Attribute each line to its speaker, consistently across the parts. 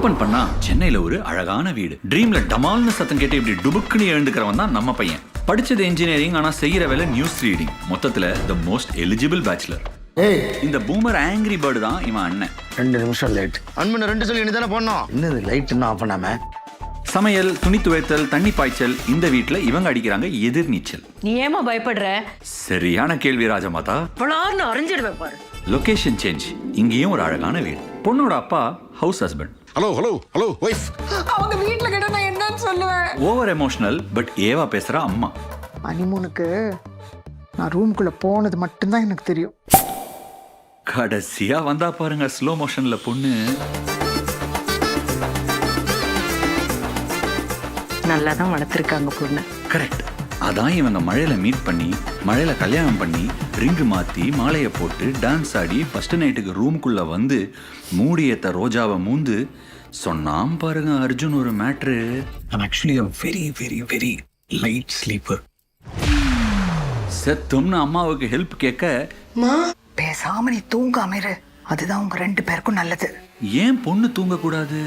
Speaker 1: Open பண்ணா சென்னையில ஒரு அழகான வீடு. ட்ரீம்ல டமால்னு சத்தம் கேட்டு இப்படி டுபுக்குன்னு எழுந்துக்கிறவன் தான் நம்ம பையன். படிச்சது இன்ஜினியரிங், ஆனா செய்யற வேலை நியூஸ் ரீடிங். மொத்தத்துல த மோஸ்ட் எலிஜிபிள் பேச்சுலர். இந்த பூமர் ஆங்கிரி பேர்டு தான் இவன் அண்ணன்.
Speaker 2: 2 நிமிஷம் லேட்.
Speaker 3: அன்மனை 2 சொல்லி நீ தானே போடணும்.
Speaker 2: என்னது லைட் இன்னும் ஆஃப் பண்ணாம?
Speaker 1: சமையல், துணி துவைத்தல், தண்ணி பாய்ச்சல், இந்த வீட்டுல இவங்க அடிக்கிறாங்க எதிர்நீச்சல்.
Speaker 4: நீ ஏமா பயப்படுற?
Speaker 1: சரியான கேள்வி ராஜமாதா.
Speaker 4: பலார்னு அறிஞ்சிடுவேன் பாரு.
Speaker 1: Location change. இங்கேயும் ஒரு அழகான வீடு. பொண்ணோட அப்பா ஹவுஸ் ஹஸ்பண்ட்.
Speaker 3: Hello wife.
Speaker 5: அவங்க வீட்ல கேட்டா நான் என்னன்னு சொல்லுவேன்?
Speaker 1: ஓவர் எமோஷனல் பட் ஏவா பேசுற அம்மா.
Speaker 5: ஹனிமூனுக்கு நான் ரூம்குள்ள போனது மட்டும்தான் எனக்கு தெரியும்.
Speaker 1: கடைசியா வந்தா பாருங்க ஸ்லோ மோஷன்ல பொண்ணு.
Speaker 4: நல்லா தான் வளர்த்துருக்காங்க பொண்ணு.
Speaker 1: கரெக்ட். அதான் இவங்க மழையில மீட் பண்ணி, மழையில கல்யாணம் பண்ணி, ரிங்கு மாத்தி, மாலையை போட்டு, டான்ஸ் ஆடி, ஃபர்ஸ்ட் நைட்டுக்கு ரூம்குள்ள வந்து மூடி ஏத்த ரோஜாவை மூந்து சொன்னாம் பாருங்க அர்ஜுன் ஒரு matter.
Speaker 2: I'm actually a very light sleeper.
Speaker 1: செத்தும்னு அம்மாவுக்கு ஹெல்ப் கேட்க,
Speaker 5: பேசாம நீ தூங்காம இரு, அதுதான் உங்க 2 பேருக்கும் நல்லது.
Speaker 1: ஏன் பொண்ணு தூங்க கூடாது?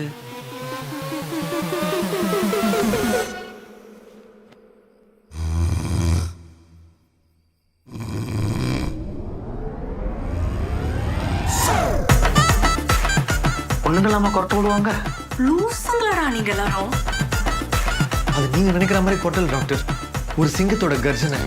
Speaker 2: பொண்ணுங்களாம கொரட்டை விடுவாங்க.
Speaker 4: லூசுங்களாடா நீங்க எல்லாரும்.
Speaker 6: அது நீங்க நினைக்கிற மாதிரி கொட்டல் டாக்டர். ஒரு சிங்கத்தோட கர்ஜனை.